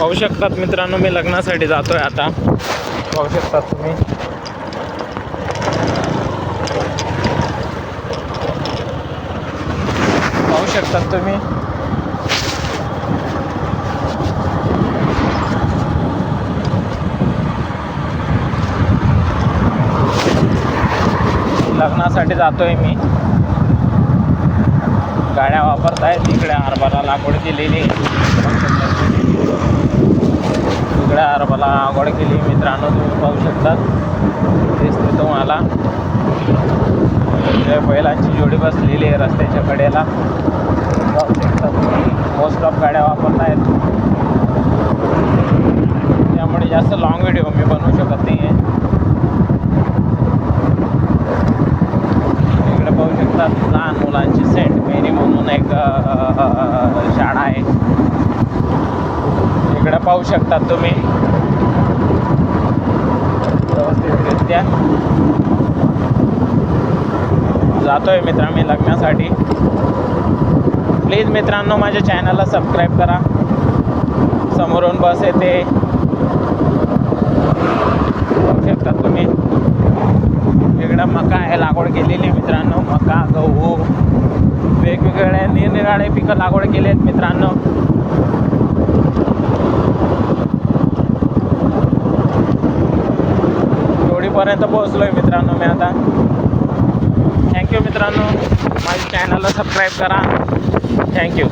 पाहू शकतात मित्रांनो, मी लग्नासाठी जातोय आता. पाहू शकतात तुम्ही. पाहू शकतात तुम्ही. लग्नासाठी जातोय मी. गाड्या वापरत आहेत. इकडे हरभरा लागवड केलेली, इकडे हरभरा लागवड केली मित्रांनो, तुम्ही पाहू शकतात. दिसते तुम्हाला बैलांची जोडी बसलेली आहे रस्त्याच्या कडेला. पाहू शकतात तुम्ही. मोस्ट ऑफ गाड्या वापरत आहेत, त्यामुळे जास्त लॉंग व्हिडिओ मी बनवू शकत नाही आहे. इकडे पाहू शकतात लहान मुलांची सेंट मेरी म्हणून एक शाळा आहे. इकडे पाहू शकतात तुम्ही व्यवस्थितरित्या. जातोय मित्रा मी लग्नासाठी. प्लीज मित्रांनो माझ्या चॅनलला सबस्क्राईब करा. समोरून बस येते, पाहू शकतात तुम्ही. इकडं मका आहे लागवड केलेली मित्रांनो. मका, गहू, वेगवेगळ्या निरनिराळे पिकं लागवड केली आहेत मित्रांनो. जोडीपर्यंत पोहोचलोय मित्रांनो मी आता. थँक्यू मित्रांनो, माझ्या चॅनलला सबस्क्राईब करा. थँक्यू.